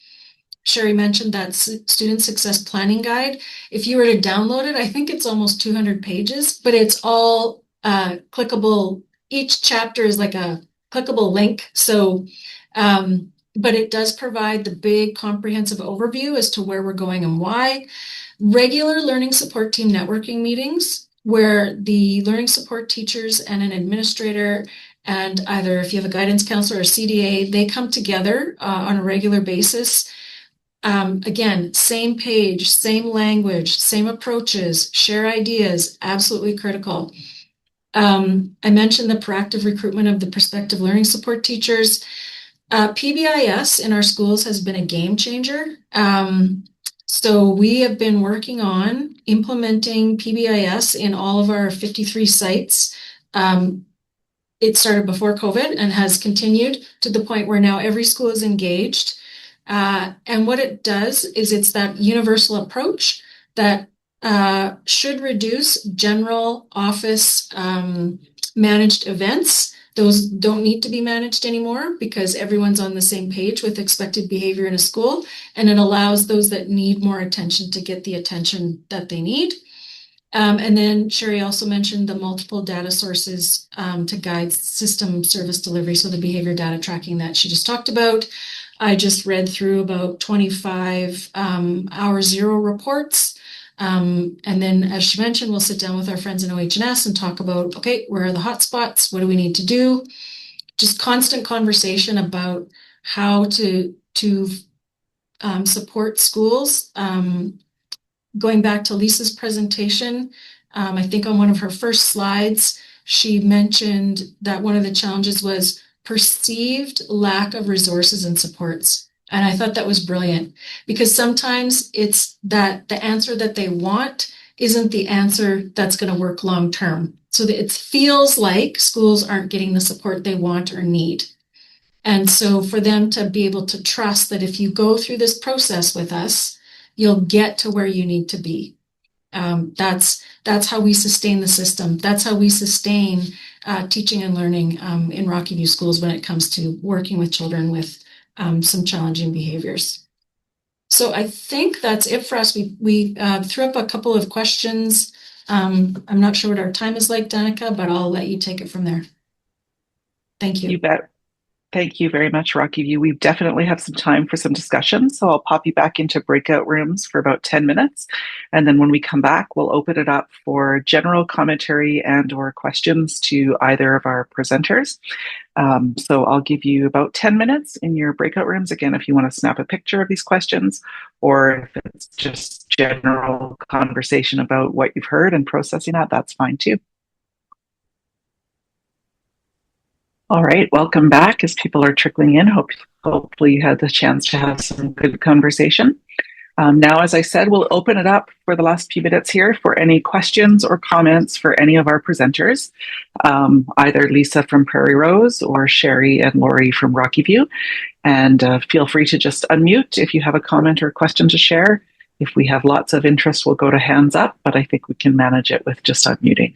Sherry mentioned that Student Success Planning Guide. If you were to download it, I think it's almost 200 pages, but it's all clickable. Each chapter is like a clickable link. So, but it does provide the big comprehensive overview as to where we're going and why. Regular learning support team networking meetings where the learning support teachers and an administrator and either if you have a guidance counselor or CDA, they come together on a regular basis. Again, same page, same language, same approaches, share ideas, absolutely critical. I mentioned the proactive recruitment of the prospective learning support teachers. PBIS in our schools has been a game changer. So we have been working on implementing PBIS in all of our 53 sites. It started before COVID and has continued to the point where now every school is engaged. And what it does is it's that universal approach that should reduce general office managed events. Those don't need to be managed anymore because everyone's on the same page with expected behavior in a school, and it allows those that need more attention to get the attention that they need. And then Sherry also mentioned the multiple data sources to guide system service delivery, so the behavior data tracking that she just talked about. I just read through about 25 hour zero reports. And then, as she mentioned, we'll sit down with our friends in OH&S and talk about, okay, where are the hot spots? What do we need to do? Just constant conversation about how to support schools. Going back to Lisa's presentation, I think on one of her first slides, she mentioned that one of the challenges was perceived lack of resources and supports. And I thought that was brilliant because sometimes it's that the answer that they want isn't the answer that's going to work long term. So that it feels like schools aren't getting the support they want or need. And so for them to be able to trust that if you go through this process with us, you'll get to where you need to be. That's how we sustain the system. That's how we sustain teaching and learning in Rocky View schools when it comes to working with children with some challenging behaviors. So I think that's it for us. We threw up a couple of questions I'm not sure what our time is like, Danica, but I'll let you take it from there. Thank You you. bet. Thank you very much, Rocky View. We definitely have some time for some discussion, so I'll pop you back into breakout rooms for about 10 minutes. And then when we come back, we'll open it up for general commentary and or questions to either of our presenters. So I'll give you about 10 minutes in your breakout rooms, again, if you want to snap a picture of these questions, or if it's just general conversation about what you've heard and processing that, that's fine too. All right, welcome back as people are trickling in. Hopefully you had the chance to have some good conversation. Now, as I said, we'll open it up for the last few minutes here for any questions or comments for any of our presenters, either Lisa from Prairie Rose or Sherry and Lori from Rocky View. And feel free to just unmute if you have a comment or question to share. If we have lots of interest, we'll go to hands up, but I think we can manage it with just unmuting.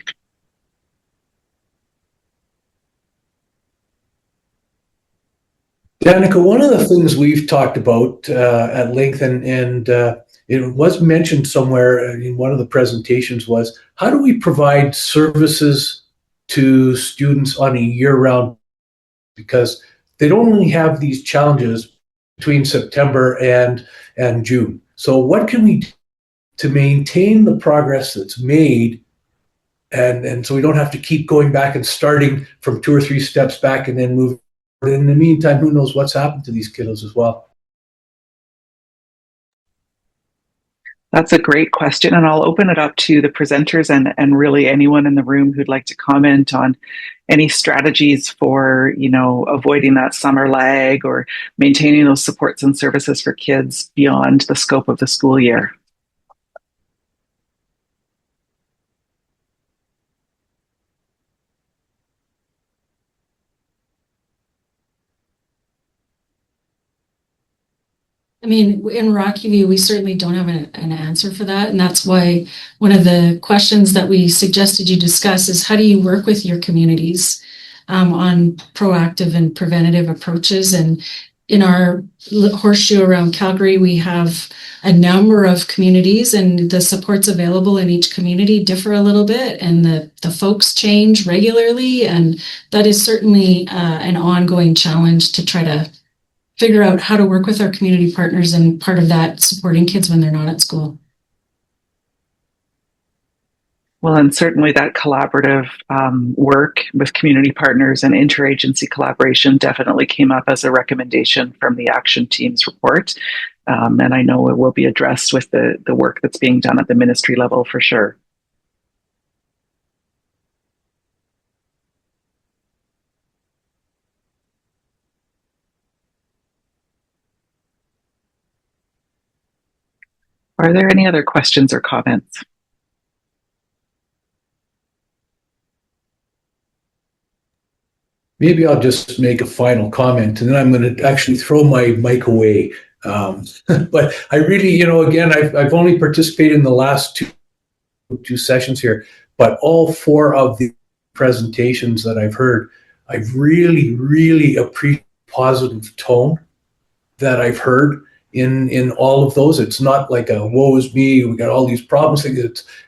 Danica, one of the things we've talked about at length, and it was mentioned somewhere in one of the presentations, was how do we provide services to students on a year-round, because they don't only have these challenges between September and June. So what can we do to maintain the progress that's made, and so we don't have to keep going back and starting from 2 or 3 steps back and then moving? In the meantime, who knows what's happened to these kiddos as well? That's a great question, and I'll open it up to the presenters and really anyone in the room who'd like to comment on any strategies for, avoiding that summer lag or maintaining those supports and services for kids beyond the scope of the school year. I mean, in Rocky View, we certainly don't have an answer for that. And that's why one of the questions that we suggested you discuss is how do you work with your communities on proactive and preventative approaches? And in our horseshoe around Calgary, we have a number of communities, and the supports available in each community differ a little bit, and the folks change regularly. And that is certainly an ongoing challenge to try to figure out how to work with our community partners, and part of that supporting kids when they're not at school. Well, and certainly that collaborative work with community partners and interagency collaboration definitely came up as a recommendation from the action team's report. And I know it will be addressed with the work that's being done at the ministry level for sure. Are there any other questions or comments? Maybe I'll just make a final comment, and then I'm going to actually throw my mic away. But I really, again, I've only participated in the last two sessions here, but all 4 of the presentations that I've heard, I've really, really appreciated the positive tone that I've heard in all of those. It's not like a woe is me, we got all these problems.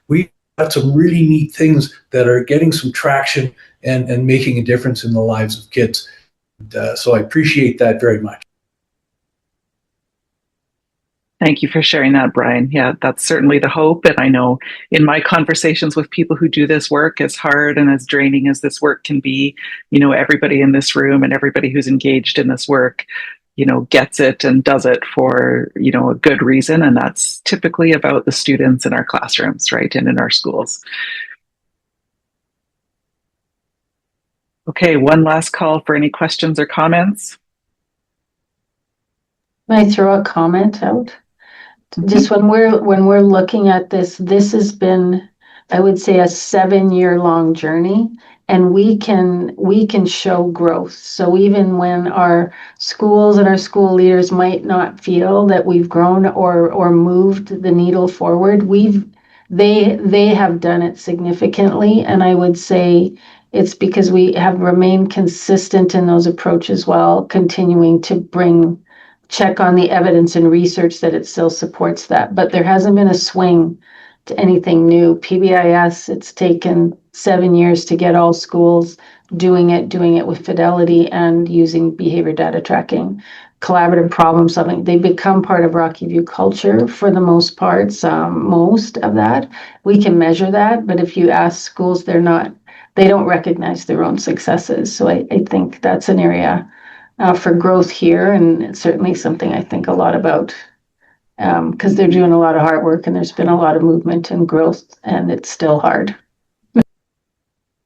We got some really neat things that are getting some traction and making a difference in the lives of kids. So I appreciate that very much. Thank you for sharing that, Brian. Yeah, that's certainly the hope. And I know in my conversations with people who do this work, as hard and as draining as this work can be, everybody in this room and everybody who's engaged in this work, gets it and does it for, a good reason. And that's typically about the students in our classrooms, right? And in our schools. Okay, one last call for any questions or comments. Can I throw a comment out? Just when we're looking at this has been, I would say, a 7-year-long journey, and we can show growth. So even when our schools and our school leaders might not feel that we've grown or moved the needle forward, they have done it significantly, and I would say it's because we have remained consistent in those approaches while continuing to check on the evidence and research that it still supports that. But there hasn't been a swing to anything new. PBIS, it's taken 7 years to get all schools doing it with fidelity and using behavior data tracking, collaborative problem solving. They become part of Rocky View culture for the most part, most of that. We can measure that, but if you ask schools, they don't recognize their own successes. So I think that's an area for growth here, and it's certainly something I think a lot about because they're doing a lot of hard work and there's been a lot of movement and growth, and it's still hard.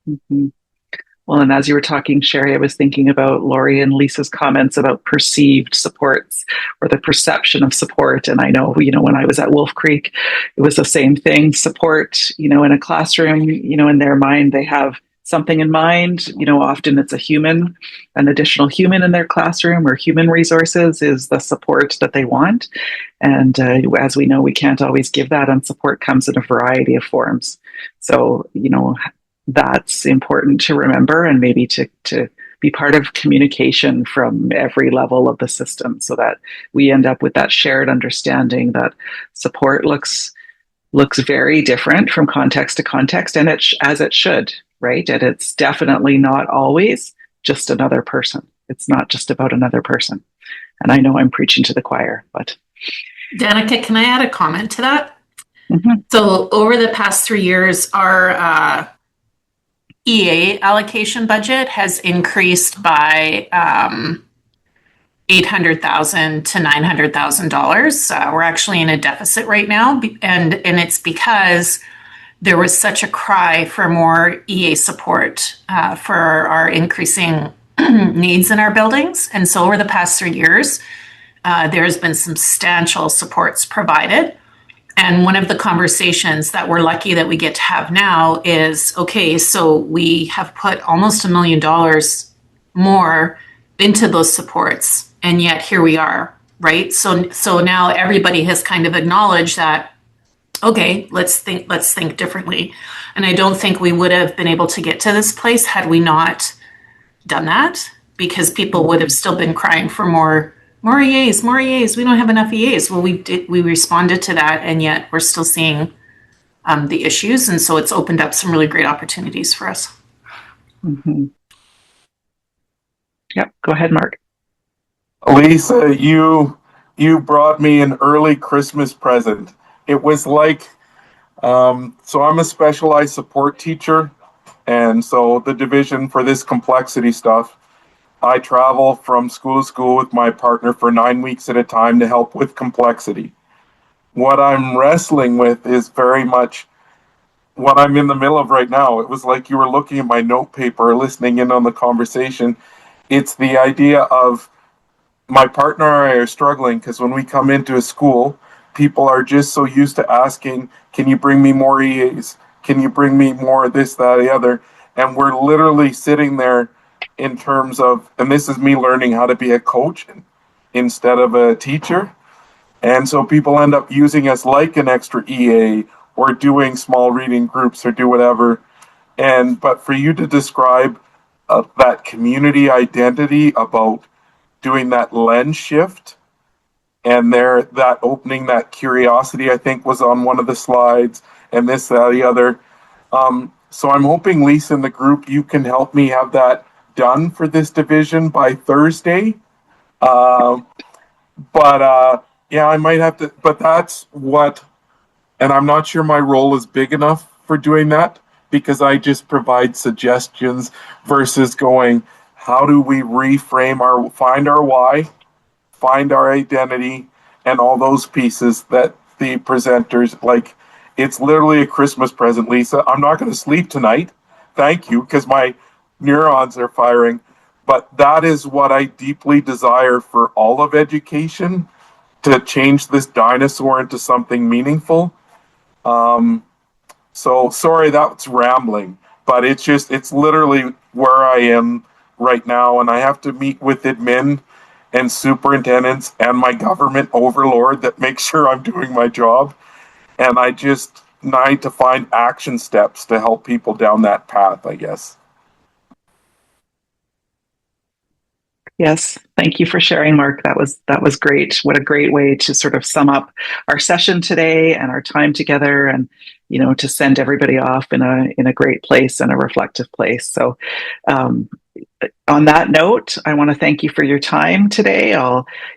Mhm. Well, and as you were talking, Sherry, I was thinking about Lori and Lisa's comments about perceived supports or the perception of support. And I know, when I was at Wolf Creek, it was the same thing. Support, in a classroom, in their mind, they have something in mind. Often it's an additional human in their classroom, or human resources is the support that they want. And as we know, we can't always give that, and support comes in a variety of forms. So, that's important to remember, and maybe to be part of communication from every level of the system, so that we end up with that shared understanding that support looks very different from context to context, and as it should, right? And it's definitely not always just another person. It's not just about another person. And I know I'm preaching to the choir, but Danica, can I add a comment to that? mm-hmm. So over the past 3 years, our EA allocation budget has increased by $800,000 to $900,000. We're actually in a deficit right now, and it's because there was such a cry for more EA support for our increasing needs in our buildings. And so over the past 3 years, there has been substantial supports provided. And one of the conversations that we're lucky that we get to have now is, okay, so we have put almost $1 million more into those supports, and yet here we are, right? So now everybody has kind of acknowledged that, okay, let's think differently. And I don't think we would have been able to get to this place had we not done that, because people would have still been crying for more EAs, more EAs. We don't have enough EAs. Well, we responded to that, and yet we're still seeing the issues. And so it's opened up some really great opportunities for us. Mm-hmm. Yep. Go ahead, Mark. Lisa, you brought me an early Christmas present. It was like, so I'm a specialized support teacher, and so the division for this complexity stuff, I travel from school to school with my partner for 9 weeks at a time to help with complexity. What I'm wrestling with is very much what I'm in the middle of right now. It was like you were looking at my note paper, listening in on the conversation. It's the idea of my partner and I are struggling because when we come into a school, people are just so used to asking, can you bring me more EAs? Can you bring me more of this, that, the other? And we're literally sitting there in terms of, and this is me learning how to be a coach instead of a teacher. And so people end up using us like an extra EA or doing small reading groups or do whatever. But for you to describe that community identity about doing that lens shift and that opening, that curiosity, I think was on one of the slides, and this, that, the other. So I'm hoping, Lisa, in the group, you can help me have that done for this division by Thursday. Yeah, I might have to, but that's what, and I'm not sure my role is big enough for doing that, because I just provide suggestions versus going, how do we find our why, find our identity, and all those pieces that the presenters, like, it's literally a Christmas present, Lisa. I'm not going to sleep tonight. Thank you, because my neurons are firing. But that is what I deeply desire for all of education, to change this dinosaur into something meaningful. So sorry, that's rambling, but it's literally where I am right now. And I have to meet with admin and superintendents and my government overlord that makes sure I'm doing my job. And I just need to find action steps to help people down that path, I guess. Yes, thank you for sharing, Mark. That was great. What a great way to sort of sum up our session today and our time together, and to send everybody off in a great place and a reflective place. So, um, on that note, I want to thank you for your time today.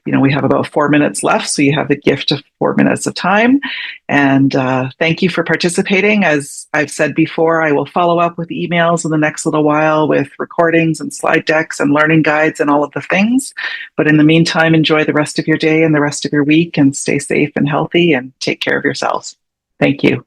We have about 4 minutes left, so you have the gift of 4 minutes of time. And thank you for participating. As I've said before, I will follow up with emails in the next little while with recordings and slide decks and learning guides and all of the things. But in the meantime, enjoy the rest of your day and the rest of your week, and stay safe and healthy and take care of yourselves. Thank you.